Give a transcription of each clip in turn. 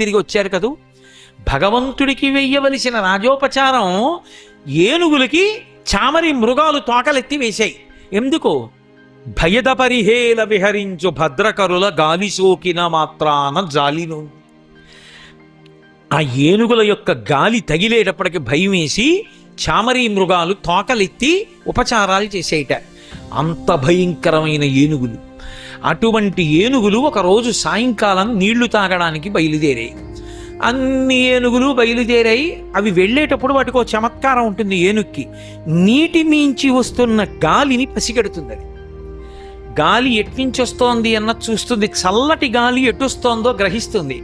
తిరిగి వచ్చారు కదూ. భగవంతుడికి వెయ్యవలసిన రాజోపచారం ఏనుగులకి చామరి మృగాలు తోకలెత్తి వేశాయి. ఎందుకు? భయద పరిహేల విహరించు భద్రకరుల గాలి సోకిన మాత్రాన జాలిను. ఆ ఏనుగుల యొక్క గాలి తగిలేటప్పటికి భయం వేసి చామరీ మృగాలు తోకలెత్తి ఉపచారాలు చేసేయట. అంత భయంకరమైన ఏనుగులు. అటువంటి ఏనుగులు ఒకరోజు సాయంకాలం నీళ్లు తాగడానికి బయలుదేరాయి. అన్ని ఏనుగులు బయలుదేరాయి. అవి వెళ్ళేటప్పుడు వాటికి ఒక చమత్కారం ఉంటుంది. ఏనుక్కి నీటి మించి వస్తున్న గాలిని పసిగడుతుంది. అది గాలి ఎట్నుంచి వస్తోంది అన్నది చూస్తుంది. చల్లటి గాలి ఎటొస్తోందో గ్రహిస్తుంది.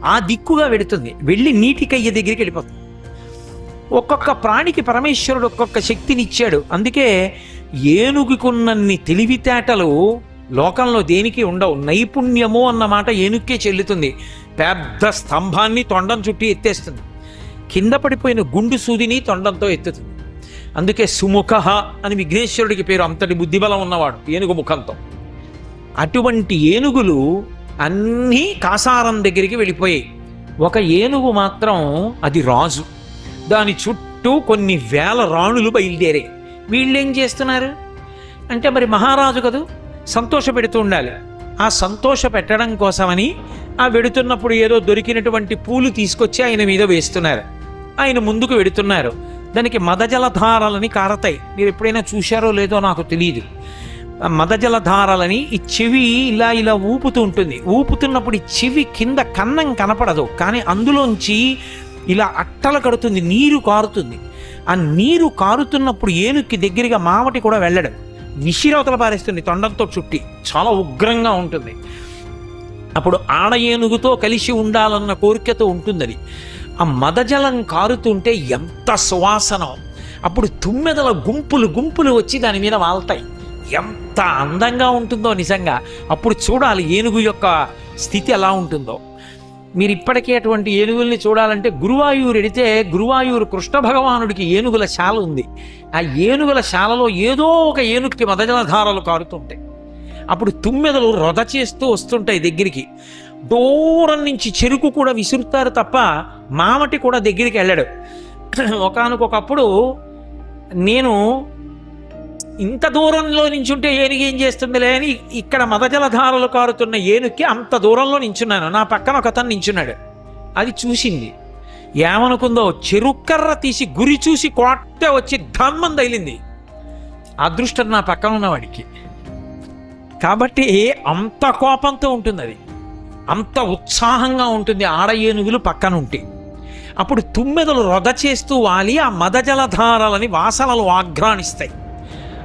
ఆ దిక్కుగా వెడుతుంది. వెళ్ళి నీటి కయ్య దగ్గరికి వెళ్ళిపోతుంది. ఒక్కొక్క ప్రాణికి పరమేశ్వరుడు ఒక్కొక్క శక్తిని ఇచ్చాడు. అందుకే ఏనుగుకున్నన్ని తెలివితేటలు లోకంలో దేనికి ఉండవు. నైపుణ్యము అన్నమాట ఏనుక్కే చెల్లుతుంది. పెద్ద స్తంభాన్ని తొండం చుట్టి ఎత్తేస్తుంది. కింద పడిపోయిన గుండు సూదిని తొండంతో ఎత్తుతుంది. అందుకే సుముఖ అని విఘ్నేశ్వరుడికి పేరు. అంతటి బుద్ధిబలం ఉన్నవాడు ఏనుగు ముఖంతో. అటువంటి ఏనుగులు అన్నీ కాసారం దగ్గరికి వెళ్ళిపోయాయి. ఒక ఏనుగు మాత్రం అది రాజు. దాని చుట్టూ కొన్ని వేల రాణులు బయలుదేరాయి. వీళ్ళేం చేస్తున్నారు అంటే, మరి మహారాజు కదూ, సంతోష పెడుతూ ఉండాలి. ఆ సంతోష పెట్టడం కోసమని ఆ వెడుతున్నప్పుడు ఏదో దొరికినటువంటి పూలు తీసుకొచ్చి ఆయన మీద వేస్తున్నారు. ఆయన ముందుకు వెడుతున్నారు. దానికి మదజలధారలని కారతాయి. మీరు ఎప్పుడైనా చూశారో లేదో నాకు తెలియదు. మదజలధారలని ఈ చెవి ఇలా ఇలా ఊపుతూ ఉంటుంది. ఊపుతున్నప్పుడు ఈ చెవి కింద కన్నం కనపడదు, కానీ అందులోంచి ఇలా అట్టలు కడుతుంది, నీరు కారుతుంది. ఆ నీరు కారుతున్నప్పుడు ఏనుక్కి దగ్గరగా మావటి కూడా వెళ్ళడం, విసిరవతల పారేస్తుంది తొండంతో చుట్టి. చాలా ఉగ్రంగా ఉంటుంది. అప్పుడు ఆడ ఏనుగుతో కలిసి ఉండాలన్న కోరికతో ఉంటుంది అది. ఆ మదజలం కారుతుంటే ఎంత సువాసనం. అప్పుడు తుమ్మెదల గుంపులు గుంపులు వచ్చి దాని మీద వాళ్తాయి. ఎంత అందంగా ఉంటుందో నిజంగా. అప్పుడు చూడాలి ఏనుగు యొక్క స్థితి ఎలా ఉంటుందో. మీరు ఇప్పటికే అటువంటి ఏనుగుల్ని చూడాలంటే గురువాయూరు ఎడితే, గురువాయూరు కృష్ణ భగవానుడికి ఏనుగుల శాల ఉంది. ఆ ఏనుగుల శాలలో ఏదో ఒక ఏనుగుకి మదజలధారలు కారుతుంటాయి. అప్పుడు తుమ్మెదలు రొద చేస్తూ వస్తుంటాయి దగ్గరికి. దూరం నుంచి చెరుకు కూడా విసురుతారు తప్ప మామటి కూడా దగ్గరికి వెళ్ళాడు. ఒకానొకప్పుడు నేను ఇంత దూరంలో నించుంటే ఏనుగు ఏం చేస్తుందిలే అని ఇక్కడ మదజలధారలు కారుతున్న ఏనుక్కి అంత దూరంలో నించున్నాను. నా పక్కన ఒకతను నించున్నాడు. అది చూసింది. ఏమనుకుందో, చెరుక్కర్ర తీసి గురి చూసి కొట్టే వచ్చి ధమ్మని తగిలింది. అదృష్టం నా పక్కన ఉన్నవాడికి. కాబట్టి అంత కోపంతో ఉంటుంది అది, అంత ఉత్సాహంగా ఉంటుంది ఆడ ఏనుగులు పక్కన ఉంటే. అప్పుడు తుమ్మెదలు రొద చేస్తూ వాలి ఆ మదజలధారలని వాసనలు ఆఘ్రాణిస్తాయి.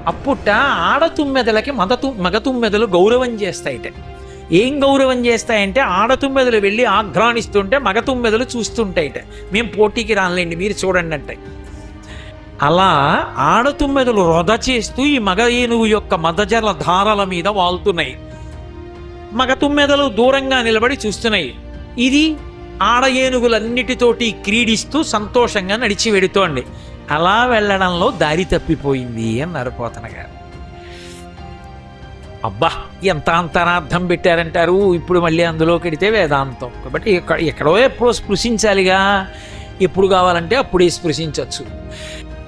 అప్పుట ఆడ తుమ్మెదలకి మగ తుమ్మెదలు గౌరవం చేస్తాయిట. ఏం గౌరవం చేస్తాయంటే, ఆడ తుమ్మెదలు వెళ్ళి ఆఘ్రాణిస్తుంటే మగ తుమ్మెదలు చూస్తుంటాయిట. మేము పోటీకి రాలేండి, మీరు చూడండి అంటే. అలా ఆడ తుమ్మెదలు రొద చేస్తూ ఈ మగ ఏనుగు యొక్క మదజల ధారల మీద వాళ్తున్నాయి. మగ తుమ్మెదలు దూరంగా నిలబడి చూస్తున్నాయి. ఇది ఆడ ఏనుగులన్నిటితోటి క్రీడిస్తూ సంతోషంగా నడిచి వెడుతోంది. అలా వెళ్ళడంలో దారి తప్పిపోయింది అన్నారు పోతన గారు. అబ్బా, ఎంత అంతరార్థం పెట్టారంటారు. ఇప్పుడు మళ్ళీ అందులోకి వెడితే వేదాంతం కాబట్టి ఎక్కడో ఎప్పుడో స్పృశించాలిగా. ఎప్పుడు కావాలంటే అప్పుడే స్పృశించవచ్చు.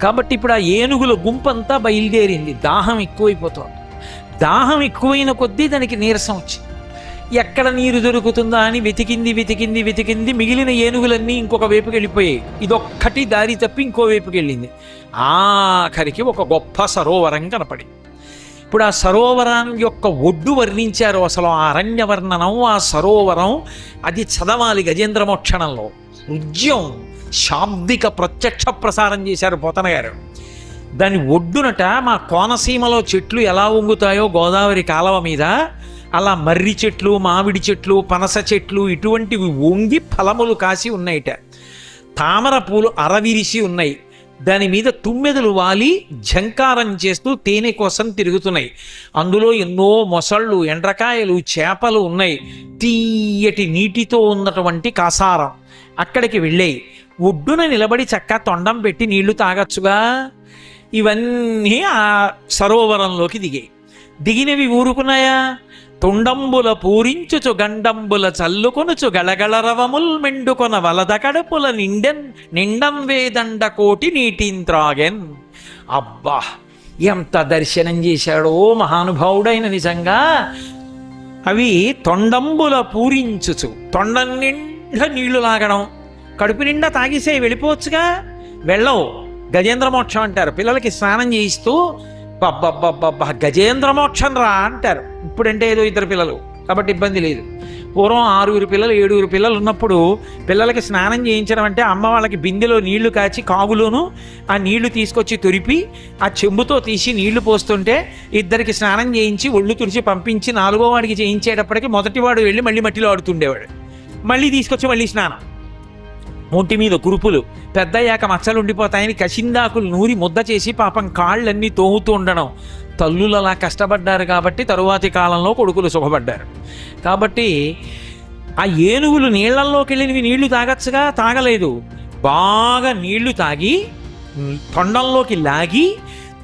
కాబట్టి ఇప్పుడు ఆ ఏనుగుల గుంపంతా బయలుదేరింది. దాహం ఎక్కువైపోతుంది. దాహం ఎక్కువైన కొద్దీ దానికి నీరసం వచ్చింది. ఎక్కడ నీరు దొరుకుతుందా అని వెతికింది. మిగిలిన ఏనుగులన్నీ ఇంకొక వైపుకి వెళ్ళిపోయాయి. ఇదొక్కటి దారి తప్పి ఇంకో వైపుకి వెళ్ళింది. ఆఖరికి ఒక గొప్ప సరోవరం కనపడి, ఇప్పుడు ఆ సరోవరం యొక్క ఒడ్డు వర్ణించారు. అసలు ఆ అరణ్య వర్ణనం, ఆ సరోవరం అది చదవాలి గజేంద్ర మోక్షణంలో. నృత్యం శాబ్దిక ప్రత్యక్ష ప్రసారం చేశారు పోతన గారు. దాని ఒడ్డునట మా కోనసీమలో చెట్లు ఎలా వంగుతాయో గోదావరి కాలవ మీద, అలా మర్రి చెట్లు, మామిడి చెట్లు, పనస చెట్లు ఇటువంటివి వంగి ఫలములు కాసి ఉన్నాయిట. తామర పూలు అరవిరిసి ఉన్నాయి. దాని మీద తుమ్మెదలు వాలి ఝంకారం చేస్తూ తేనె కోసం తిరుగుతున్నాయి. అందులో ఎన్నో మొసళ్ళు, ఎండ్రకాయలు, చేపలు ఉన్నాయి. తీయటి నీటితో ఉన్నటువంటి కాసారం. అక్కడికి వెళ్ళాయి. ఒడ్డున నిలబడి చక్కా తొండం పెట్టి నీళ్లు తాగచ్చుగా. ఇవన్నీ ఆ సరోవరంలోకి దిగాయి. దిగినవి ఊరుకున్నాయా? తుండంబుల పూరించుచు గండంబుల చల్లుకొనుచు గళగళరవముల్ మెండుకొన వలద కడుపుల నిండం వేదండ కోటి నీటింత్రాగెన్. అబ్బా, ఎంత దర్శనం చేశాడో మహానుభావుడైన నిజంగా. అవి తొండంబుల పూరించుచు, తొండం నిండా నీళ్లు లాగడం, కడుపు నిండా తాగేసే వెళ్ళిపోవచ్చుగా, వెళ్ళవు. గజేంద్ర మోక్షం అంటారు. పిల్లలకి స్నానం చేయిస్తూ బబ్బబ్బబ్బబ్బా గజేంద్ర మోక్షం రా అంటారు. ఇప్పుడంటే ఏదో ఇద్దరు పిల్లలు కాబట్టి ఇబ్బంది లేదు. పూర్వం 6 పిల్లలు 7 పిల్లలు ఉన్నప్పుడు పిల్లలకి స్నానం చేయించడం అంటే అమ్మ వాళ్ళకి బిందెలో నీళ్లు కాచి కాగులోను ఆ నీళ్లు తీసుకొచ్చి తురిపి ఆ చెంబుతో తీసి నీళ్లు పోస్తుంటే ఇద్దరికి స్నానం చేయించి ఒళ్ళు తుడిచి పంపించి 4వ వాడికి చేయించేటప్పటికి మొదటివాడు వెళ్ళి మళ్ళీ మట్టిలో ఆడుతుండేవాడు. మళ్ళీ తీసుకొచ్చి మళ్ళీ స్నానం. ఒంటి మీద కురుపులు, పెద్దయ్యాక మచ్చలు ఉండిపోతాయని కసిందాకులు నూరి ముద్ద చేసి పాపం కాళ్ళన్నీ తోముతూ ఉండడం. తల్లులు అలా కష్టపడ్డారు కాబట్టి తరువాతి కాలంలో కొడుకులు సుఖపడ్డారు. కాబట్టి ఆ ఏనుగులు నీళ్లల్లోకి వెళ్ళినవి నీళ్లు తాగచ్చుగా, తాగలేదు. బాగా నీళ్లు తాగి తొండంలోకి లాగి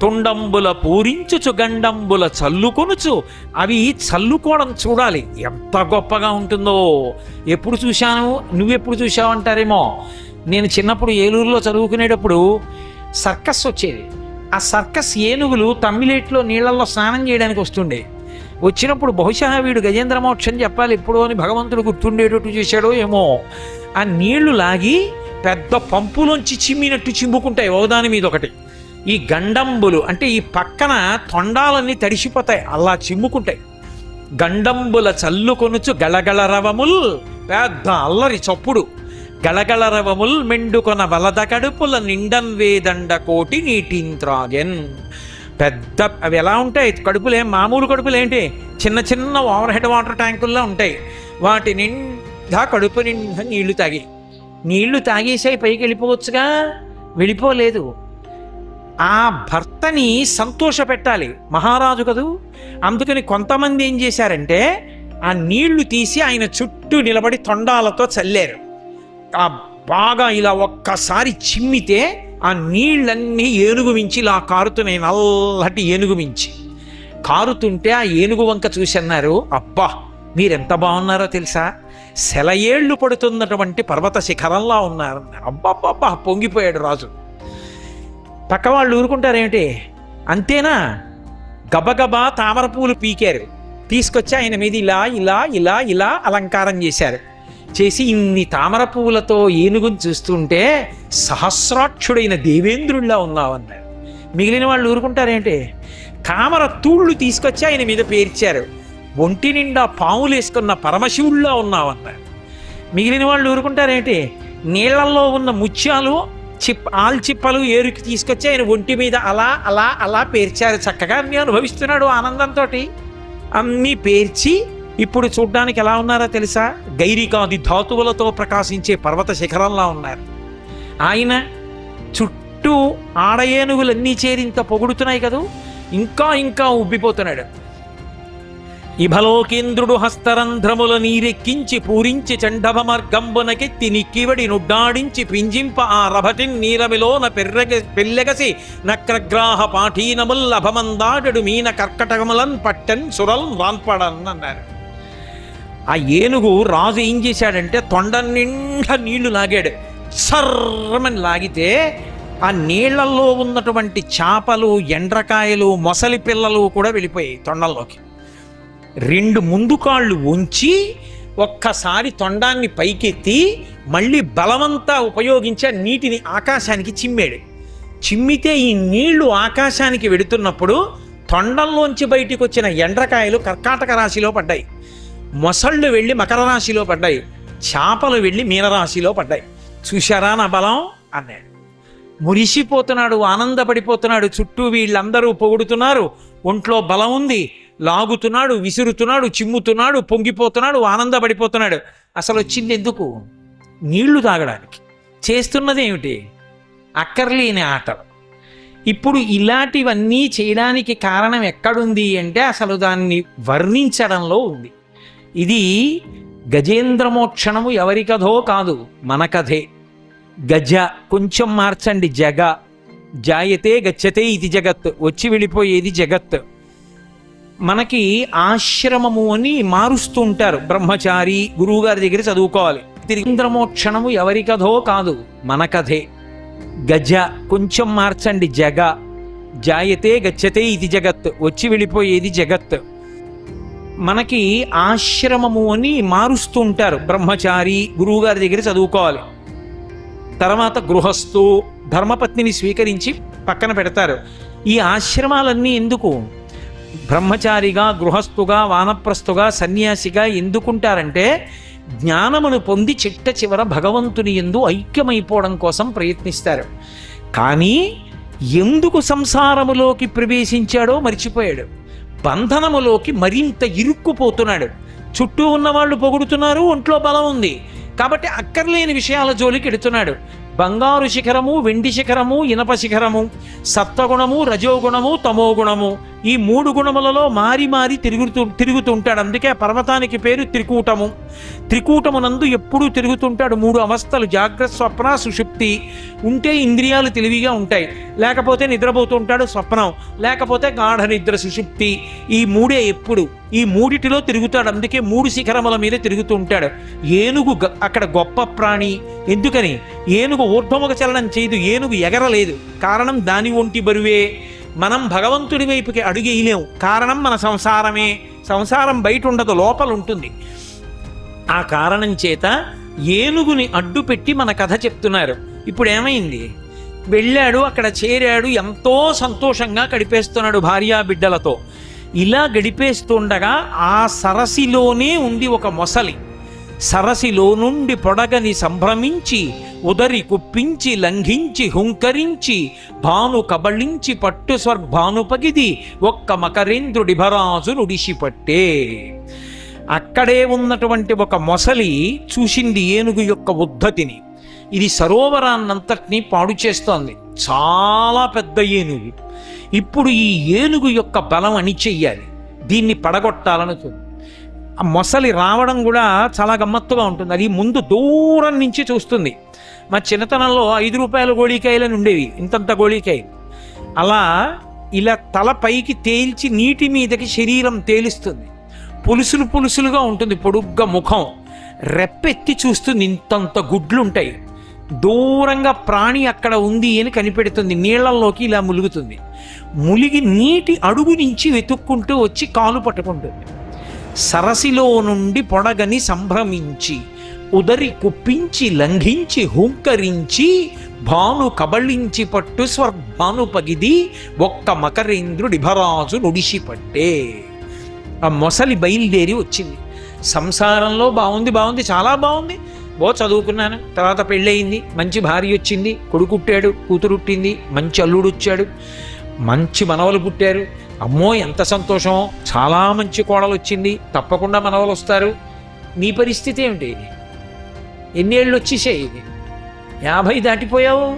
తుండంబుల పూరించుచు గండంబుల చల్లుకొనుచు, అవి చల్లుకోవడం చూడాలి ఎంత గొప్పగా ఉంటుందో. ఎప్పుడు చూశాను, నువ్వెప్పుడు చూశావు అంటారేమో. నేను చిన్నప్పుడు ఏలూరులో చదువుకునేటప్పుడు సర్కస్ వచ్చేది. ఆ సర్కస్ ఏనుగులు తమ్మిలేట్లో నీళ్లలో స్నానం చేయడానికి వస్తుండే. వచ్చినప్పుడు బహుశా వీడు గజేంద్ర మోక్షం చెప్పాలి ఎప్పుడో అని భగవంతుడు గుర్తుండేటట్టు చేశాడో ఏమో. ఆ నీళ్లు లాగి పెద్ద పంపులోంచి చిమ్మినట్టు చిమ్ముకుంటాయి ఒకదాని మీద ఒకటి. ఈ గండంబులు అంటే ఈ పక్కన తొండాలన్నీ తడిసిపోతాయి, అలా చిమ్ముకుంటాయి. గండంబుల చల్లుకొనుచు గళగళరవముల్, పెద్ద అల్లరి చప్పుడు. గళగళరవముల్ మెండుకొన వలద కడుపుల నిండం వేదండ కోటి నీటింత్రాగెన్. పెద్ద అవి ఎలా ఉంటాయి కడుపులు, ఏం మామూలు కడుపులు ఏంటి, చిన్న చిన్న ఓవర్ హెడ్ వాటర్ ట్యాంకుల్లో ఉంటాయి. వాటి నిండా కడుపు నిండా నీళ్లు తాగేసాయి పైకి వెళ్ళిపోవచ్చుగా, వెళ్ళిపోలేదు. ఆ భర్తని సంతోష పెట్టాలి మహారాజు కదూ. అందుకని కొంతమంది ఏం చేశారంటే ఆ నీళ్లు తీసి ఆయన చుట్టూ నిలబడి తొండాలతో చల్లారు. ఆ బాగా ఇలా ఒక్కసారి చిమ్మితే ఆ నీళ్ళన్నీ ఏనుగు మించి ఇలా కారుతున్నాయి. నల్లటి ఏనుగు మించి కారుతుంటే ఆ ఏనుగు వంక చూసి అన్నారు, అబ్బా మీరెంత బాగున్నారో తెలుసా, సెలయేళ్లు పడుతున్నటువంటి పర్వత శిఖరంలా ఉన్నారు. అబ్బాబ్బా పొంగిపోయాడు రాజు. పక్క వాళ్ళు ఊరుకుంటారేమిటి, అంతేనా? గబగబా తామర పూలు పీకారు, తీసుకొచ్చి ఆయన మీద ఇలా ఇలా ఇలా ఇలా అలంకారం చేశారు. చేసి ఇన్ని తామర పువ్వులతో ఏనుగుని చూస్తుంటే సహస్రాక్షుడైన దేవేంద్రుడిలా ఉన్నావన్నారు. మిగిలిన వాళ్ళు ఊరుకుంటారేంటి? తామర తూళ్ళు తీసుకొచ్చి ఆయన మీద పేర్చారు. ఒంటి నిండా పాములు వేసుకున్న పరమశివుడిలా ఉన్నావన్నారు. మిగిలిన వాళ్ళు ఊరుకుంటారేంటి? నీళ్లలో ఉన్న ముత్యాలు ఆల్చిప్పలు ఏరుకి తీసుకొచ్చి ఆయన ఒంటి మీద అలా అలా అలా పేర్చారు. చక్కగా అన్నీ అనుభవిస్తున్నాడు ఆనందంతో. అన్నీ పేర్చి ఇప్పుడు చూడ్డానికి ఎలా ఉన్నారో తెలుసా? గైరికాది ధాతువులతో ప్రకాశించే పర్వత శిఖరంలా ఉన్నారు. ఆయన చుట్టూ ఆడ ఏనుగులన్నీ చేరింత పొగుడుతున్నాయి కదూ, ఇంకా ఇంకా ఉబ్బిపోతున్నాడు. ఇభలోకేంద్రుడు హస్తరంధ్రముల నీరెక్కించి పూరించి చండభ మార్గంబునకెత్తి నిక్కివడి నుడ్డాడించి పింజింప ఆ రభటిన్ నీరమిలోన పెల్లెగసి నక్రగ్రాహ పాఠీనముల్ అభమందాడడు మీన కర్కటకములన్ పట్టన్ సురల్ రాన్పడన్ అన్నారు. ఆ ఏనుగు రాజు ఏం చేశాడంటే తొండ నిండా నీళ్లు లాగాడు. సర్రమని లాగితే ఆ నీళ్లలో ఉన్నటువంటి చేపలు, ఎండ్రకాయలు, మొసలి పిల్లలు కూడా వెళ్ళిపోయాయి తొండంలోకి. 2 ముందు కాళ్ళు ఉంచి ఒక్కసారి తొండాన్ని పైకెత్తి మళ్ళీ బలమంతా ఉపయోగించి నీటిని ఆకాశానికి చిమ్మాడు. చిమ్మితే ఈ నీళ్లు ఆకాశానికి వెడుతున్నప్పుడు తొండంలోంచి బయటికి వచ్చిన ఎండ్రకాయలు కర్కాటక రాశిలో పడ్డాయి, మొసళ్ళు వెళ్ళి మకర రాశిలో పడ్డాయి, చేపలు వెళ్ళి మీనరాశిలో పడ్డాయి. చూశారా నా బలం అన్నాడు. మురిసిపోతున్నాడు, ఆనందపడిపోతున్నాడు. చుట్టూ వీళ్ళందరూ పొగుడుతున్నారు, ఒంట్లో బలం ఉంది, లాగుతున్నాడు, విసురుతున్నాడు, చిమ్ముతున్నాడు, పొంగిపోతున్నాడు, ఆనందపడిపోతున్నాడు. అసలు వచ్చింది ఎందుకు? నీళ్లు తాగడానికి. చేస్తున్నది ఏమిటి? అక్కర్లేని ఆటలు. ఇప్పుడు ఇలాంటివన్నీ చేయడానికి కారణం ఎక్కడుంది అంటే అసలు దాన్ని వర్ణించడంలో ఉంది. ఇది గజేంద్ర మోక్షణము ఎవరి కథో కాదు, మన కథే. గజ కొంచెం మార్చండి, జగ. జాయతే గచ్చతే ఇది జగత్, వచ్చి వెళ్ళిపోయేది జగత్. మనకి ఆశ్రమము అని మారుస్తూ ఉంటారు. బ్రహ్మచారి గురువుగారి దగ్గర చదువుకోవాలి. ఇంద్రమోక్షణము ఎవరి కథో కాదు, మన కథే. గజ కొంచెం మార్చండి, జగ. జాయతే గచ్చతే ఇది జగత్, వచ్చి వెళ్ళిపోయేది జగత్. మనకి ఆశ్రమము అని మారుస్తూ ఉంటారు. బ్రహ్మచారి గురువుగారి దగ్గర చదువుకోవాలి. తర్వాత గృహస్థు ధర్మపత్నిని స్వీకరించి పక్కన పెడతారు. ఈ ఆశ్రమాలన్నీ ఎందుకు? బ్రహ్మచారిగా, గృహస్థుగా, వానప్రస్థుగా, సన్యాసిగా ఎందుకుంటారంటే జ్ఞానమును పొంది చిట్ట చివర భగవంతుని యందు ఐక్యమైపోవడం కోసం ప్రయత్నిస్తారు. కానీ ఎందుకు సంసారములోకి ప్రవేశించాడో మర్చిపోయాడు. బంధనములోకి మరింత ఇరుక్కుపోతున్నాడు. చుట్టూ ఉన్నవాళ్ళు పొగుడుతున్నారు, ఒంట్లో బలం ఉంది కాబట్టి అక్కర్లేని విషయాల జోలికి ఎడుతున్నాడు. బంగారు శిఖరము, వెండి శిఖరము, ఇనప శిఖరము, సత్వగుణము, రజోగుణము, తమోగుణము, ఈ 3 గుణములలో మారి మారి తిరుగుతుంటాడు. అందుకే పర్వతానికి పేరు త్రికూటము. త్రికూటమునందు ఎప్పుడూ తిరుగుతుంటాడు. 3 అవస్థలు, జాగ్రత్త, స్వప్న, సుషుప్తి. ఉంటే ఇంద్రియాలు తెలివిగా ఉంటాయి, లేకపోతే నిద్రపోతుంటాడు స్వప్నం, లేకపోతే గాఢ నిద్ర సుషుప్తి. ఈ 3 ఎప్పుడు ఈ 3టిలో తిరుగుతాడు. అందుకే 3 శిఖరముల మీద తిరుగుతూ ఉంటాడు. ఏనుగు అక్కడ గొప్ప ప్రాణి. ఎందుకని? ఏనుగు ఊర్ధ్వముఖ చలనం చేయదు, ఏనుగు ఎగరలేదు. కారణం దాని ఒంటి బరువే. మనం భగవంతుడి వైపుకి అడుగేయలేము, కారణం మన సంసారమే. సంసారం బయట ఉండదు, లోపల ఉంటుంది. ఆ కారణం చేత ఏనుగుని అడ్డు పెట్టి మన కథ చెప్తున్నారు. ఇప్పుడు ఏమైంది? వెళ్ళాడు, అక్కడ చేరాడు, ఎంతో సంతోషంగా గడిపేస్తున్నాడు భార్యా బిడ్డలతో. ఇలా గడిపేస్తుండగా ఆ సరసిలోనే ఉంది ఒక మొసలి. సరసిలో నుండి పొడగని సంభ్రమించి, ఉదరి కుప్పించి, లంఘించి, హుంకరించి, భాను కబళించి పట్టు స్వర్భాను పగిది ఒక్క మకరేంద్రుడిభరాజు నుడిసిపట్టే. అక్కడే ఉన్నటువంటి ఒక మొసలి చూసింది ఏనుగు యొక్క ఉద్ధతిని. ఇది సరోవరాన్నంతటినీ పాడు చేస్తోంది. చాలా పెద్ద ఏనుగు. ఇప్పుడు ఈ ఏనుగు యొక్క బలం అణిచెయ్యాలి, దీన్ని పడగొట్టాలనుకుంది. ఆ మొసలి రావడం కూడా చాలా గమ్మత్తుగా ఉంటుంది. అది ముందు దూరం నుంచి చూస్తుంది. మా చిన్నతనంలో 5 రూపాయల గోళీకాయలని ఉండేవి, ఇంతంత గోళీకాయలు. అలా ఇలా తల పైకి తేల్చి నీటి మీదకి శరీరం తేలిస్తుంది. పులుసులు పులుసులుగా ఉంటుంది, పొడుగ్గా ముఖం. రెప్పెత్తి చూస్తుంది, ఇంతంత గుడ్లుంటాయి. దూరంగా ప్రాణి అక్కడ ఉంది అని కనిపెడుతుంది. నీళ్లలోకి ఇలా ములుగుతుంది. ములిగి నీటి అడుగు నుంచి వెతుక్కుంటూ వచ్చి కాలు పట్టుకుంటుంది. సరసిలో నుండి పొడగని సంభ్రమించి, ఉదరి కుప్పించి, లంఘించి, హుంకరించి, భాను కబళించి పట్టు స్వర్భాను పగిది ఒక్క మకరేంద్రుడిభరాజు నుడిసిపట్టే. ఆ మొసలి బయలుదేరి వచ్చింది. సంసారంలో బాగుంది, చాలా బాగుంది. చదువుకున్నాను, తర్వాత పెళ్ళయింది, మంచి భార్య వచ్చింది, కొడుకుట్టాడు, కూతురుట్టింది, మంచి అల్లుడు వచ్చాడు, మంచి మనవలు పుట్టారు. అమ్మో ఎంత సంతోషం, చాలా మంచి కోడలు వచ్చింది, తప్పకుండా మనవలు వస్తారు. నీ పరిస్థితి ఏమిటి? ఎన్నేళ్ళు వచ్చేసాయి? 50 దాటిపోయావు.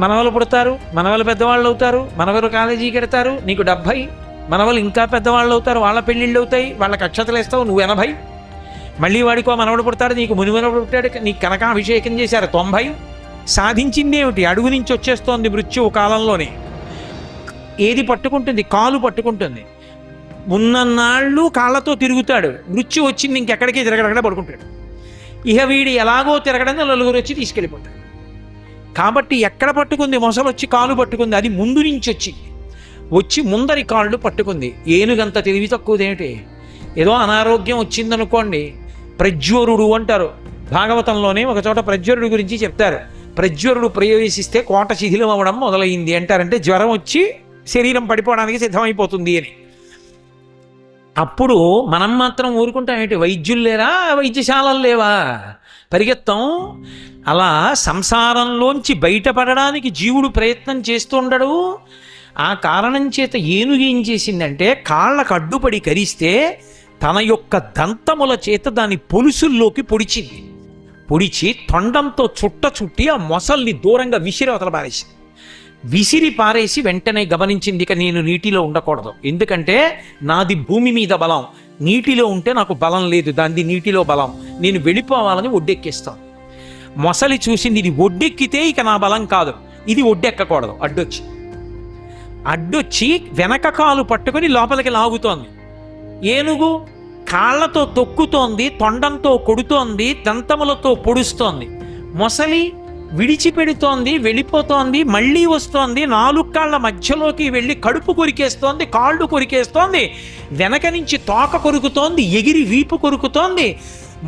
మనవలు పుడతారు, మనవలు పెద్దవాళ్ళు అవుతారు, మనవలు కాలేజీకి వెడతారు, నీకు 70. మనవలు ఇంకా పెద్దవాళ్ళు అవుతారు, వాళ్ళ పెళ్ళిళ్ళు అవుతాయి, వాళ్ళకి అక్షతలు వేస్తావు, నువ్వు 80. మళ్ళీ వాడికో మనవడు పుడతాడు, నీకు మునిమనవడు పుట్టాడు, నీకు కనకాభిషేకం చేశారు 90. సాధించింది ఏమిటి? అడుగు నుంచి వచ్చేస్తోంది మృత్యువు కాలంలోనే. ఏది పట్టుకుంటుంది? కాలు పట్టుకుంటుంది. ఉన్నన్నాళ్ళు కాళ్ళతో తిరుగుతాడు, మృత్యు వచ్చింది ఇంకెక్కడికి తిరగడగడ పడుకుంటాడు. ఇక వీడి ఎలాగో తిరగడం 4 వచ్చి తీసుకెళ్ళిపోతాడు. కాబట్టి ఎక్కడ పట్టుకుంది? మొసలు వచ్చి కాలు పట్టుకుంది. అది ముందు నుంచి వచ్చి ముందరి కాళ్ళు పట్టుకుంది. ఏనుగంత తెలివి తక్కువదేమిటి? ఏదో అనారోగ్యం వచ్చిందనుకోండి, ప్రజ్వరుడు అంటారు భాగవతంలోనే. ఒక చోట ప్రజ్వరుడు గురించి చెప్తారు. ప్రజ్వరుడు ప్రవేశిస్తే కోట శిథిలం అవ్వడం మొదలైంది అంటారంటే జ్వరం వచ్చి శరీరం పడిపోవడానికి సిద్ధమైపోతుంది అని. అప్పుడు మనం మాత్రం ఊరుకుంటాం ఏంటి? వైద్యులు లేరా? వైద్యశాలలు లేవా? పరిగెత్తాం. అలా సంసారంలోంచి బయటపడడానికి జీవుడు ప్రయత్నం చేస్తుండడు. ఆ కారణం చేత ఏనుగు ఏం చేసిందంటే కాళ్ళకు అడ్డుపడి కరిస్తే తన యొక్క దంతముల చేత దాని పొలుసుల్లోకి పొడిచింది. పొడిచి తొండంతో చుట్టి ఆ మొసల్ని దూరంగా విసిరి పారేసింది. విసిరి పారేసి వెంటనే గమనించింది, ఇక నేను నీటిలో ఉండకూడదు. ఎందుకంటే నాది భూమి మీద బలం, నీటిలో ఉంటే నాకు బలం లేదు, దాన్ని నీటిలో బలం, నేను వెళ్ళిపోవాలని ఒడ్డెక్కిస్తాను. మొసలి చూసింది, ఇది ఒడ్డెక్కితే ఇక నా బలం కాదు, ఇది ఒడ్డెక్కకూడదు, అడ్డొచ్చి. అడ్డొచ్చి వెనక కాలు పట్టుకుని లోపలికి లాగుతోంది. ఏనుగు కాళ్లతో తొక్కుతోంది, తొండంతో కొడుతోంది, దంతములతో పొడుస్తోంది. మొసలి విడిచిపెడుతోంది, వెళ్ళిపోతోంది, మళ్ళీ వస్తోంది, 4 కాళ్ల మధ్యలోకి వెళ్ళి కడుపు కొరికేస్తోంది, కాళ్ళు కొరికేస్తోంది, వెనక నుంచి తోక కొరుకుతోంది, ఎగిరి వీపు కొరుకుతోంది.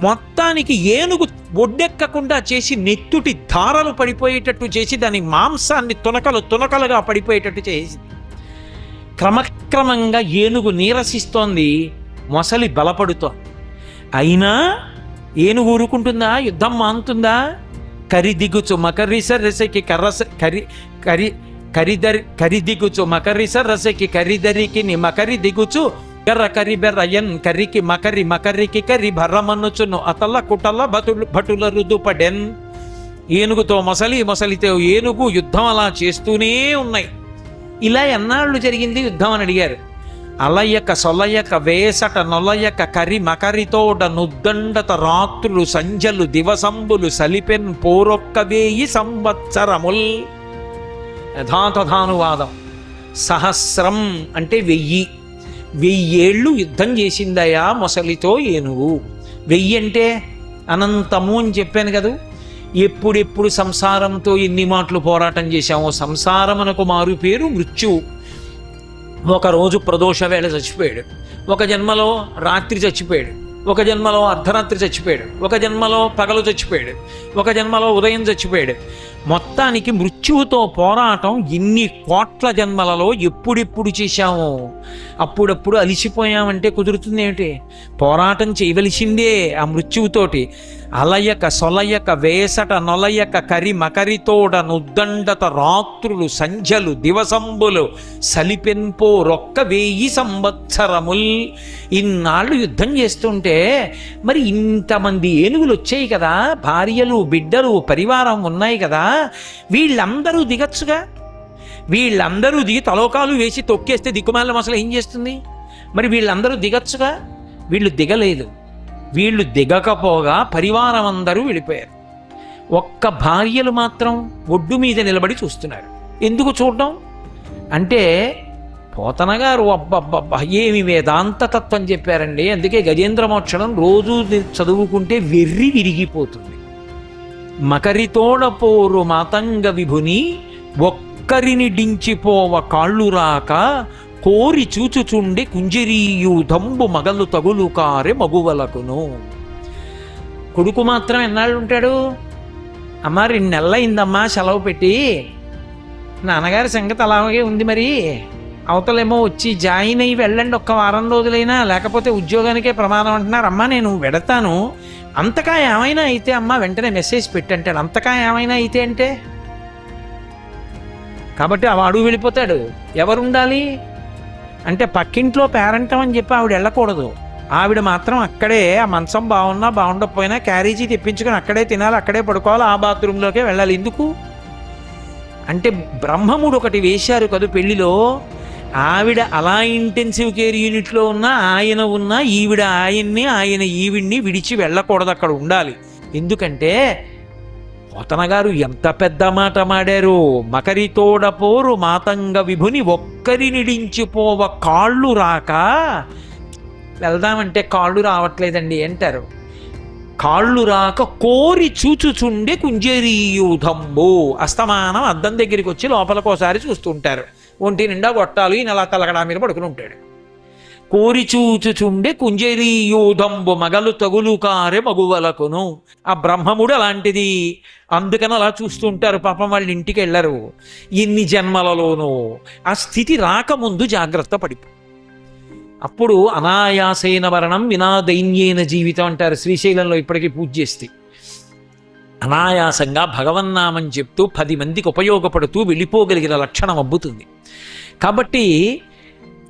మొత్తానికి ఏనుగు ఒడ్డెక్కకుండా చేసి నెత్తుటి ధారలు పడిపోయేటట్టు చేసి దాని మాంసాన్ని తునకలుగా పడిపోయేటట్టు చేసి క్రమక్రమంగా ఏనుగు నీరసిస్తోంది, మొసలి బలపడుతోంది. అయినా ఏనుగు ఊరుకుంటుందా? యుద్ధం మానుతుందా? కరిదిగుచు మకరిస రసకి కర్రస కరి కరి కరిదరి కరిదిగుచు మకరిస రసకి కరిదరికి ని మకరి దిగుచు కర్ర కరిబెర్రయన్ కర్రికి మకరికి కరి భర్రమన్నుచును అతల్ల కుటల్ల భటుల రుదుపడెన్. ఏనుగుతో మొసలి, మొసలితో ఏనుగు యుద్ధం అలా చేస్తూనే ఉన్నాయి. ఇలా ఎన్నాళ్ళు జరిగింది యుద్ధం అని అడిగారు. అలయక సొలయక వేసట నొలయక కరి మకరితోడ నుద్దండత రాత్రులు సంజలు దివసంబులు సలిపెన్ పోరొక్క 1000 సంవత్సరముల్. యథాతథానువాదం. సహస్రం అంటే 1000 ఏళ్ళు యుద్ధం చేసిందయా మొసలితో ఏనుగు. 1000 అంటే అనంతము అని చెప్పాను కదా. ఎప్పుడెప్పుడు సంసారంతో ఎన్ని మాటలు పోరాటం చేశామో. సంసారమునకు మారు పేరు మృత్యువు. ఒకరోజు ప్రదోష వేళ చచ్చిపోయాడు, ఒక జన్మలో రాత్రి చచ్చిపోయాడు, ఒక జన్మలో అర్ధరాత్రి చచ్చిపోయాడు, ఒక జన్మలో పగలు చచ్చిపోయాడు, ఒక జన్మలో ఉదయం చచ్చిపోయాడు. మొత్తానికి మృత్యువుతో పోరాటం ఇన్ని కోట్ల జన్మలలో ఎప్పుడెప్పుడు చేశామో. అప్పుడప్పుడు అలిసిపోయామంటే కుదురుతుంది ఏమిటి? పోరాటం చేయవలసిందే ఆ మృత్యువుతోటి. అలయక సొలయక వేసట నొలయక కరి మకరితోడ నుద్దండత రాత్రులు సంధ్యలు దివసంబులు సలిపెన్పో రొక్క 1000 సంవత్సరముల్. ఇన్నాళ్ళు యుద్ధం చేస్తుంటే మరి ఇంతమంది ఏనుగులు వచ్చాయి కదా, భార్యలు బిడ్డలు పరివారం ఉన్నాయి కదా, వీళ్ళందరూ దిగచ్చుగా. వీళ్ళందరూ దిగి తలోకాలు వేసి తొక్కేస్తే దిక్కుమాల అసలు ఏం చేస్తుంది? మరి వీళ్ళందరూ దిగచ్చుగా. వీళ్ళు దిగలేదు. వీళ్ళు దిగకపోగా పరివారం అందరూ వెళ్ళిపోయారు. ఒక్క భార్యలు మాత్రం ఒడ్డు మీద నిలబడి చూస్తున్నారు. ఎందుకు చూడడం అంటే, పోతన గారు అబ్బబ్బబ్బా ఏమి వేదాంత తత్వం చెప్పారండి. అందుకే గజేంద్ర మోక్షణం రోజు చదువుకుంటే వెర్రి విరిగిపోతుంది. మకరితోడ పోరు మాతంగ విభుని ఒక్కరిని డించిపోవ కాళ్ళు రాక కోరి చూచుచుండి కుంజరీయూధంబు మగలు తగులు కారె మగువలకును. కొడుకు మాత్రం ఎన్నాళ్ళు ఉంటాడు? అమ్మ 2 నెలలైందమ్మా సెలవు పెట్టి, నాన్నగారి సంగతి అలాగే ఉంది, మరి అవతలేమో వచ్చి జాయిన్ అయ్యి వెళ్ళండి, ఒక్క వారం రోజులైనా, లేకపోతే ఉద్యోగానికే ప్రమాదం అంటున్నారు. అమ్మా నేను వెడతాను, అంతకా ఏమైనా అయితే అమ్మ వెంటనే మెసేజ్ పెట్టంటాడు. అంతకా ఏమైనా అయితే అంటే కాబట్టి ఆ వాడు వెళ్ళిపోతాడు. ఎవరు ఉండాలి అంటే పక్కింట్లో పేరంటం అని చెప్పి ఆవిడ వెళ్ళకూడదు. ఆవిడ మాత్రం అక్కడే ఆ మంచం బాగున్నా బాగుండకపోయినా క్యారేజీ తెప్పించుకొని అక్కడే తినాలి, అక్కడే పడుకోవాలి, ఆ బాత్రూంలోకే వెళ్ళాలి. ఎందుకు అంటే బ్రహ్మముడు ఒకటి వేశారు కదా పెళ్లిలో. ఆవిడ అలా ఇంటెన్సివ్ కేర్ యూనిట్లో ఉన్నా, ఆయన ఉన్నా, ఈవిడ ఆయన్ని, ఆయన ఈవిడ్ని విడిచి వెళ్ళకూడదు, అక్కడ ఉండాలి. ఎందుకంటే పోతన గారు ఎంత పెద్ద మాట మాడారు. మకరితోడ పోరు మాతంగ విభుని ఒక్కరిని డించిపోవ కాళ్ళు రాక. వెళ్దామంటే కాళ్ళు రావట్లేదండి అంటారు. కాళ్ళు రాక కోరి చూచుచుండే కుంజరీయూధంబు. అస్తమానం అద్దం దగ్గరికి వచ్చి లోపలికోసారి చూస్తుంటారు. ఒంటి నిండా గొట్టాలు, ఈయన అలా తలగడా మీద పడుకుని ఉంటాడు. కోరి చూచుచుండే కుంజరీయూధంబు మగలు తగులు కారె మగువలకును. ఆ బ్రహ్మముడు అలాంటిది, అందుకని అలా చూస్తుంటారు. పాపం వాళ్ళ ఇంటికి వెళ్ళరు. ఎన్ని జన్మలలోనూ ఆ స్థితి రాకముందు జాగ్రత్త పడిపో. అప్పుడు అనాయాసైన మరణం వినా దైన్యేన జీవితం అంటారు శ్రీశైలంలో ఇప్పటికీ పూజ చేస్తే. అనాయాసంగా భగవన్నామం చెప్తూ 10 మందికి ఉపయోగపడుతూ వెళ్ళిపోగలిగిన లక్షణం అబ్బుతుంది. కాబట్టి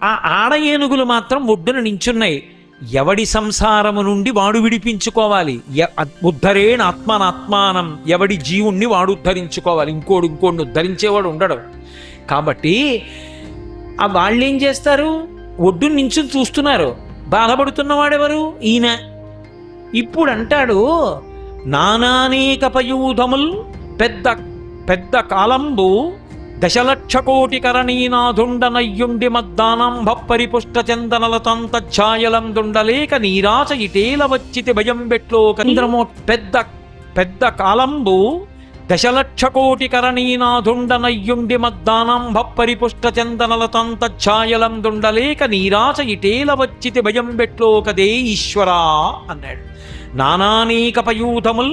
ఆ ఆడ ఏనుగులు మాత్రం ఒడ్డున నించున్నాయి. ఎవడి సంసారము నుండి వాడు విడిపించుకోవాలి. ఉద్ధరేణ ఆత్మానాత్మానం. ఎవడి జీవుణ్ణి వాడు ఉద్ధరించుకోవాలి. ఇంకోడిని ఉద్ధరించేవాడు ఉండడు. కాబట్టి ఆ వాళ్ళేం చేస్తారు? ఒడ్డును నించుని చూస్తున్నారు. బాధపడుతున్నవాడెవరు? ఈయన. ఇప్పుడు అంటాడు, నానానేక పయూధముల్ పెద్ద పెద్ద కాలంబు దశలక్షకోటి కరణీనాథుండనయ్యుండి మద్దానంభ పరిపుష్ట చందనలతంతఛాయలందుండలేక నీరాచ ఇటేల వచ్చితి భయం బెట్లో కంద్రమో పెద్ద పెద్ద కాలంబు దశలక్షకోటి కరణీనాథుండనయ్యుండి మద్దానంభ పరిపుష్ట చందనలతంతఛాయలందుండలేక నీరాచ ఇటేల వచ్చితి భయం బెట్లో కదే ఈశ్వరా అన్నాడు. నానానేకపయూధముల్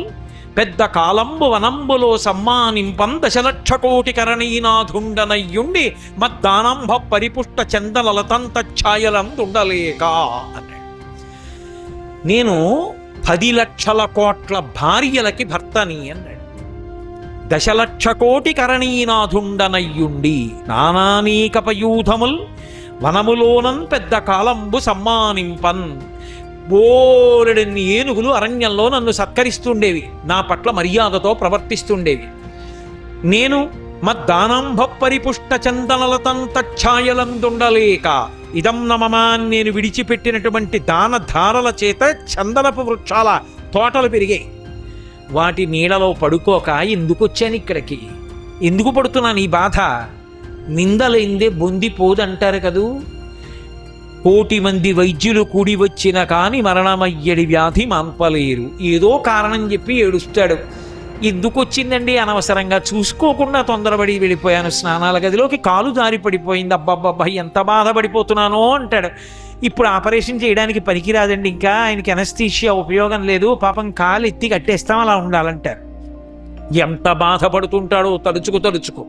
పెద్ద కాలంబు వనంబులో సమ్మానింపం దశలక్షకోటి కరణీనాథుండనయ్యుండి మద్దానంభ పరిపుష్ట చందనలతంతఛాయలందుండలేక అన్నాడు. నేను 10 లక్షల కోట్ల భార్యలకి భర్తని అన్నాడు. దశలక్షకోటి కరణీనాథుండనయ్యుండి నానానేకపయూధముల్ వనములోనం పెద్ద కాలంబు సమ్మానింపన్. బోలెడన్ని ఏనుగులు అరణ్యంలో నన్ను సత్కరిస్తుండేవి, నా పట్ల మర్యాదతో ప్రవర్తిస్తుండేవి. నేను మద్దానంభ పరిపుష్ట చందనలతంతఛాయలందుండలేక ఇదం నమమాన్ నేను విడిచిపెట్టినటువంటి దాన ధారల చేత చందనపు వృక్షాల తోటలు పెరిగాయి. వాటి నీడలో పడుకోక ఎందుకు వచ్చాను ఇక్కడికి? ఎందుకు పడుతున్నాను ఈ బాధ? నిందలైందే బొందిపోదంటారు కదూ. 1,000,000 మంది వైద్యులు కూడి వచ్చినా కానీ మరణమయ్యడి వ్యాధి మాన్పలేరు. ఏదో కారణం చెప్పి ఏడుస్తాడు. ఎందుకు వచ్చిందండి అనవసరంగా, చూసుకోకుండా తొందరపడి వెళ్ళిపోయాను స్నానాల గదిలోకి, కాలు జారి పడిపోయింది, అబ్బబ్బబ్బా ఎంత బాధపడిపోతున్నానో అంటాడు. ఇప్పుడు ఆపరేషన్ చేయడానికి పనికిరాదండి, ఇంకా ఆయనకి ఎనస్థీషియా ఉపయోగం లేదు, పాపం కాలు ఎత్తి కట్టేస్తాం అలా ఉండాలంటారు. ఎంత బాధపడుతుంటాడో తలుచుకు.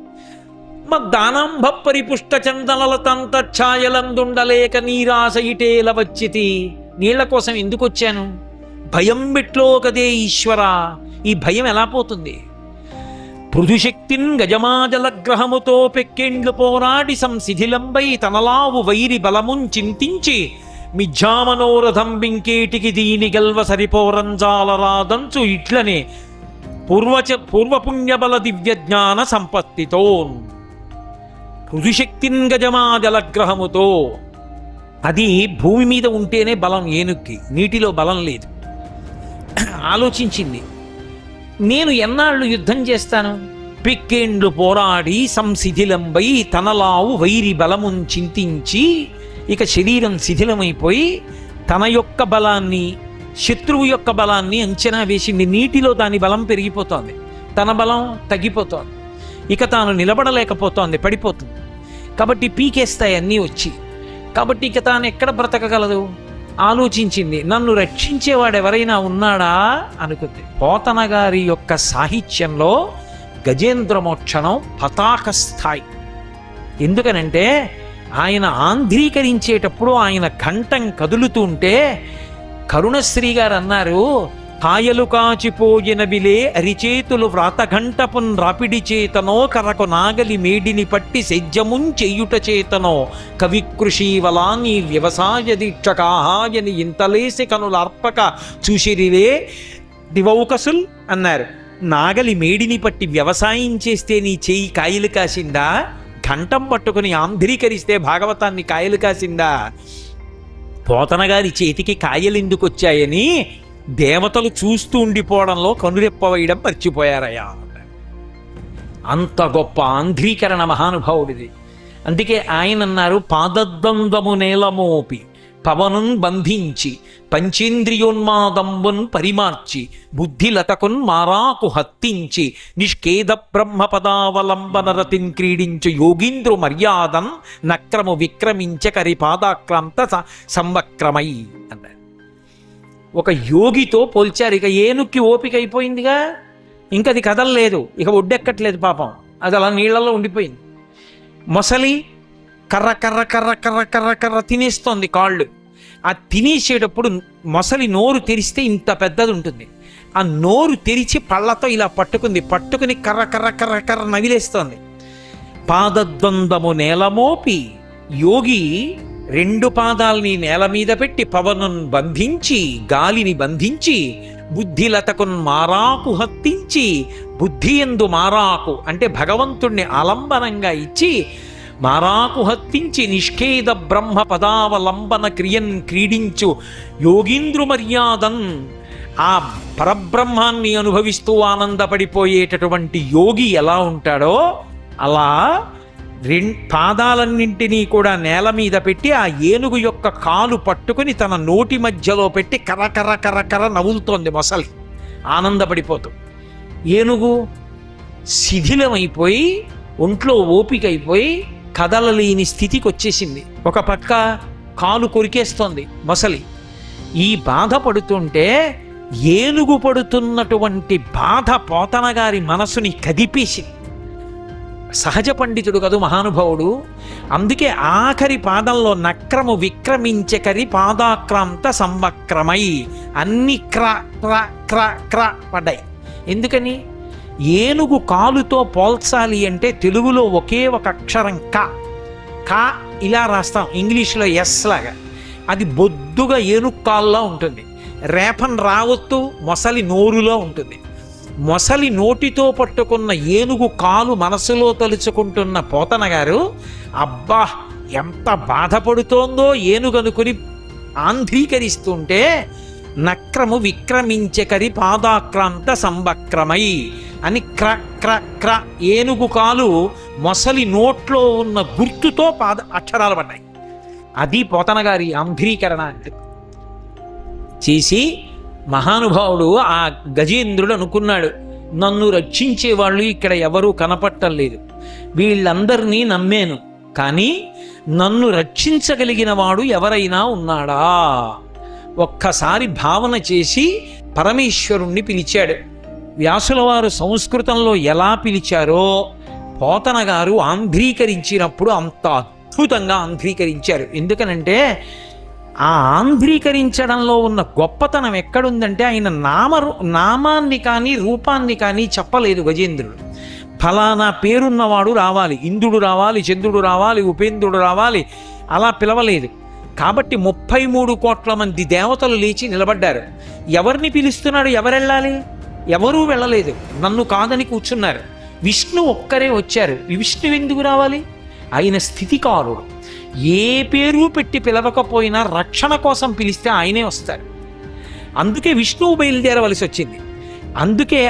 మద్దానంభ పరిపుష్ట చందనలతంతఛాయలందుండలేక నీరాస ఇటేల వచ్చితి. నీళ్ల కోసం ఎందుకు వచ్చాను? భయం బిట్లో కదే ఈశ్వరా. ఈ భయం ఎలా పోతుంది? పృథుశక్తిన్ గజమాజలగ్రహముతో పెక్కెండ్లు పోరాడి సంశిథిలంబై తనలావు వైరి బలమున్ చింతించి మిథ్యామనోరథం బింకేటికి దీని గెల్వ సరిపోరంజాలరాదంచు ఇట్లనే పూర్వపుణ్యబల దివ్య జ్ఞాన సంపత్తితో. పృథుశక్తిన్ గజమాజలగ్రహముతో, అది భూమి మీద ఉంటేనే బలం ఏనుక్కి, నీటిలో బలం లేదు. ఆలోచించింది, నేను ఎన్నాళ్ళు యుద్ధం చేస్తాను? పిక్కేండ్లు పోరాడి సంశిథిలంబై తనలావు వైరి బలమున్ చింతించి, ఇక శరీరం శిథిలమైపోయి తన యొక్క బలాన్ని శత్రువు యొక్క బలాన్ని అంచనా వేసింది. నీటిలో దాని బలం పెరిగిపోతోంది, తన బలం తగ్గిపోతోంది, ఇక తాను నిలబడలేకపోతోంది, పడిపోతుంది. కాబట్టి పీకేస్తాయి అన్నీ వచ్చి. కాబట్టి ఇక తాను ఎక్కడ బ్రతకగలదు? ఆలోచించింది, నన్ను రక్షించేవాడు ఎవరైనా ఉన్నాడా అనుకుంది. పోతన గారి యొక్క సాహిత్యంలో గజేంద్ర మోక్షణం పతాక స్థాయి. ఎందుకనంటే ఆయన ఆంధ్రీకరించేటప్పుడు ఆయన కంఠం కదులుతూ ఉంటే కరుణశ్రీ గారు అన్నారు, కాయలు కాచిపోయినవిలే అరిచేతులు వ్రాతఘంటపున్ రాపిడి చేతనో కరకు నాగలి మేడిని పట్టి సెజ్జమున్ చెయ్యుట చేతనో కవికృషీవలాని వ్యవసాయ దీక్షకాహాయని ఇంతలేసి కనులార్పక చూసిరివే దివౌకసుల్ అన్నారు. నాగలి మేడిని పట్టి వ్యవసాయం చేస్తే నీ చెయ్యి కాయలు కాసిందా? ఘంటం పట్టుకుని ఆంధ్రీకరిస్తే భాగవతాన్ని కాయలు కాసిందా? పోతన గారి చేతికి కాయలు ఎందుకు వచ్చాయని దేవతలు చూస్తూ ఉండిపోవడంలో కనురెప్ప వేయడం మర్చిపోయారయ్యా. అంత గొప్ప ఆంధ్రీకరణ మహానుభావుడిది. అందుకే ఆయన అన్నారు, పాదద్వంద్వము నేలమోపి పవనున్ బంధించి పంచేంద్రియోన్మాదంబున్ పరిమార్చి బుద్ధిలతకున్ మారాకు హత్తించి నిష్కేద బ్రహ్మ పదావలంబన రతిన్ క్రీడించు యోగీంద్రు మర్యాదన్ నక్రము విక్రమించ కరిపాదాక్రాంత సంవక్రమై అన్నాడు. ఒక యోగితో పోల్చారు. ఇక ఏనుక్కి ఓపిక అయిపోయిందిగా, ఇంకది కదలలేదు, ఇక ఒడ్డెక్కట్లేదు పాపం, అది అలా నీళ్లలో ఉండిపోయింది. మొసలి కర్ర కర్ర కర్ర కర్ర కర్ర కర్ర తినేస్తోంది కాళ్ళు. ఆ తినేసేటప్పుడు మొసలి నోరు తెరిస్తే ఇంత పెద్దది ఉంటుంది. ఆ నోరు తెరిచి పళ్ళతో ఇలా పట్టుకుని కర్ర కర్ర కర్ర కర్ర నవిలేస్తోంది. పాదద్వంద్వము నేలమోపి, యోగి 2 పాదాలని నేల మీద పెట్టి పవనున్ బంధించి గాలిని బంధించి బుద్ధిలతకున్ మారాకు హత్తించి, బుద్ధి ఎందు మారాకు అంటే భగవంతుణ్ణి ఆలంబనంగా ఇచ్చి మారాకు హత్తించి నిష్కేద బ్రహ్మ పదావలంబన క్రియన్ క్రీడించు యోగీంద్రు మర్యాదన్. ఆ పరబ్రహ్మాన్ని అనుభవిస్తూ ఆనందపడిపోయేటటువంటి యోగి ఎలా ఉంటాడో అలా పాదాలన్నింటినీ కూడా నేల మీద పెట్టి ఆ ఏనుగు యొక్క కాలు పట్టుకుని తన నోటి మధ్యలో పెట్టి కర్ర కర్ర కర్ర నవ్వులుతోంది మొసలి ఆనందపడిపోతూ. ఏనుగు శిథిలమైపోయి ఒంట్లో ఓపిక అయిపోయి కదలలేని స్థితికి వచ్చేసింది. ఒక పక్క కాలు కొరికేస్తోంది మొసలి. ఈ బాధ పడుతుంటే ఏనుగు పడుతున్నటువంటి బాధ పోతన గారి మనసుని కదిపేసింది. సహజ పండితుడు కదూ మహానుభావుడు. అందుకే ఆఖరి పాదంలో నక్రము విక్రమించకరి పాదాక్రాంత సంవక్రమై అన్ని క్ర క్ర క్ర క్ర పడ్డాయి. ఎందుకని? ఏనుగు కాలుతో పోల్చాలి అంటే తెలుగులో ఒకే ఒక అక్షరం కా ఇలా రాస్తాం, ఇంగ్లీష్లో ఎస్ లాగా. అది బొద్దుగా ఏనుగు కాల్లో ఉంటుంది. రేపన్ రావత్తు మొసలి నోరులో ఉంటుంది. మొసలి నోటితో పట్టుకున్న ఏనుగు కాలు మనసులో తలుచుకుంటున్న పోతన గారు అబ్బా ఎంత బాధపడుతోందో ఏనుగనుకుని ఆంధ్రీకరిస్తుంటే నక్రము విక్రమించకరి పాదాక్రాంత సంవక్రమై అని క్ర క్ర క్ర ఏనుగు కాలు మొసలి నోట్లో ఉన్న గుర్తుతో అక్షరాలు పడ్డాయి. అది పోతన గారి ఆంధ్రీకరణ అంటే. చేసి మహానుభావుడు ఆ గజేంద్రుడు అనుకున్నాడు, నన్ను రక్షించేవాళ్ళు ఇక్కడ ఎవరూ కనపట్టలేదు, వీళ్ళందరినీ నమ్మాను, కానీ నన్ను రక్షించగలిగిన వాడు ఎవరైనా ఉన్నాడా? ఒక్కసారి భావన చేసి పరమేశ్వరుణ్ణి పిలిచాడు. వ్యాసుల వారు సంస్కృతంలో ఎలా పిలిచారో పోతన గారు ఆంధ్రీకరించినప్పుడు అంత అద్భుతంగా ఆంధ్రీకరించారు. ఎందుకనంటే ఆ ఆంధ్రీకరించడంలో ఉన్న గొప్పతనం ఎక్కడుందంటే ఆయన నామాన్ని కానీ రూపాన్ని కానీ చెప్పలేదు గజేంద్రుడు. ఫలానా పేరున్నవాడు రావాలి, ఇంద్రుడు రావాలి, చంద్రుడు రావాలి, ఉపేంద్రుడు రావాలి, అలా పిలవలేదు. కాబట్టి 33 కోట్ల మంది దేవతలు లేచి నిలబడ్డారు. ఎవరిని పిలుస్తున్నాడు? ఎవరెళ్ళాలి? ఎవరూ వెళ్ళలేదు, నన్ను కాదని కూర్చున్నారు. విష్ణు ఒక్కరే వచ్చారు. విష్ణు ఎందుకు రావాలి? ఆయన స్థితికారుడు. ఏ పేరు పెట్టి పిలవకపోయినా రక్షణ కోసం పిలిస్తే ఆయనే వస్తారు. అందుకే విష్ణువు బయలుదేరవలసి వచ్చింది. అందుకే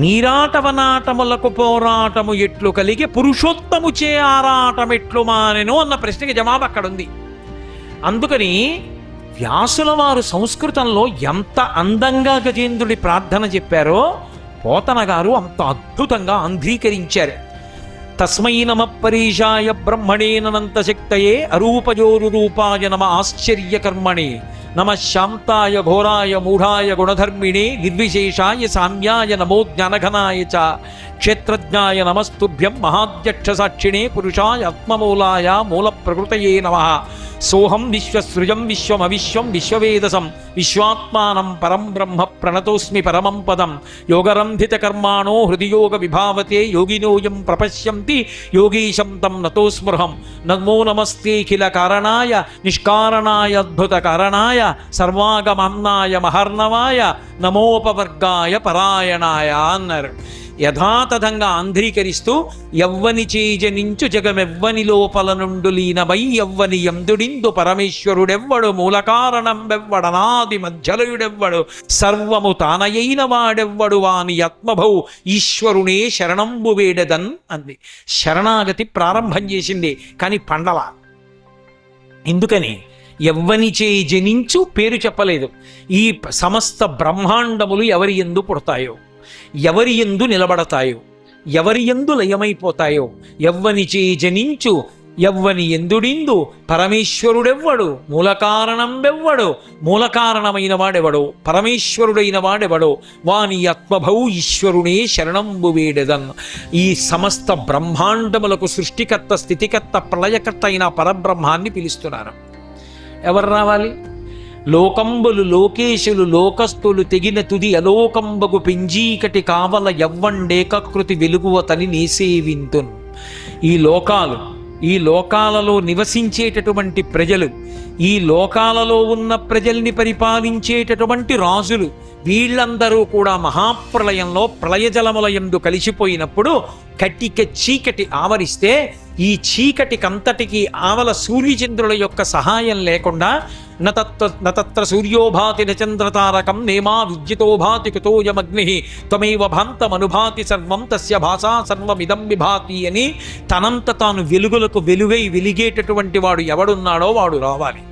నీరాటవనాటములకు పోరాటము ఎట్లు కలిగి పురుషోత్తము చే ఆరాటమెట్లు మానెను అన్న ప్రశ్నకి జవాబు అక్కడుంది. అందుకని వ్యాసుల వారు సంస్కృతంలో ఎంత అందంగా గజేంద్రుడి ప్రార్థన చెప్పారో పోతన గారు అంత అద్భుతంగా ఆంధ్రీకరించారు. తస్మై నమ పరీషాయ బ్రహ్మణేనంత శక్తయే అరూపజోరు రూపాయ నమ ఆశ్చర్యకర్మణే నమ శాంతాయ ఘోరాయ మూఢాయ గుణధర్మిణే నిర్విశేషాయ సామ్యాయ నమో జ్ఞానఘనాయ చ క్షేత్రజ్ఞాయ నమస్తుభ్యం మహాధ్యక్ష సాక్షిణే పురుషాయ ఆత్మమూలాయ మూల ప్రకృతయే నమః సోహం విశ్వసృజం విశ్వమవిశ్వం విశ్వవేదసం విశ్వాత్మానం పరం బ్రహ్మ ప్రణతోస్మి పరమం పదం యోగరంధిత కర్మాణో హృదియోగ విభావతే యోగినోయం ప్రపశ్యంతి యోగీశం తం నతోస్మృహం నమో నమస్తేఖిల కారణాయ నిష్కారణాయ అద్భుత కారణాయ సర్వాగమన్నాయ మహర్ణవాయ నమోపవర్గాయ పరాయణాయ అన్నారు. యథాతథంగా ఆంధ్రీకరిస్తూ ఎవ్వని చేజనించు జగమెవ్వని లోపల నుండు లీనమై ఎవ్వని యందుడిందు పరమేశ్వరుడెవ్వడు మూలకారణం వెవ్వడనాది మధ్యలయుడెవ్వడు సర్వము తానయైన వాడెవ్వడు వాని ఆత్మభౌ ఈశ్వరునే శరణంబు వేడదన్ అంది. శరణాగతి ప్రారంభం చేసింది, కానీ పండల. ఎందుకని? ఎవ్వని చే జనించు పేరు చెప్పలేదు. ఈ సమస్త బ్రహ్మాండములు ఎవరి యందు పుడతాయో, ఎవరి యందు నిలబడతాయో, ఎవరి యందు లయమైపోతాయో, ఎవ్వని చే జనించు ఎవ్వని ఎందుడిందు పరమేశ్వరుడెవ్వడు మూలకారణం వెవ్వడు మూలకారణమైన వాడెవడో పరమేశ్వరుడైన వాడెవడో వాని ఆత్మభౌ ఈశ్వరునే శరణంబు వేడెదన్. ఈ సమస్త బ్రహ్మాండములకు సృష్టికర్త స్థితికర్త ప్రళయకర్త అయిన పరబ్రహ్మాన్ని పిలుస్తున్నారు. ఎవరు రావాలి? లోకంబులు లోకేశులు లోకస్తులు తెగిన తుది అలోకంబగు పెంజీకటి కావల యవ్వండేకృతి వెలుగువతని నేసేవింతున్. ఈ లోకాలలో నివసించేటటువంటి ప్రజలు, ఈ లోకాలలో ఉన్న ప్రజల్ని పరిపాలించేటటువంటి రాజులు, వీళ్ళందరూ కూడా మహాప్రళయంలో ప్రళయజలముల యందు కలిసిపోయినప్పుడు కట్టిక చీకటి ఆవరిస్తే ఈ చీకటికంతటికి ఆవల సూర్యచంద్రుల యొక్క సహాయం లేకుండా నతత్ర సూర్యోభాతి చంద్రతారకం నేమా విద్యుతోభాతి కుతోయమగ్ని త్వమేవ భాంతమనుభాతి సర్వం తస్య భాషా సర్వమిదం విభాతి అని తనంత తాను వెలుగులకు వెలుగై వెలిగేటటువంటి వాడు ఎవడున్నాడో వాడు రావాలి.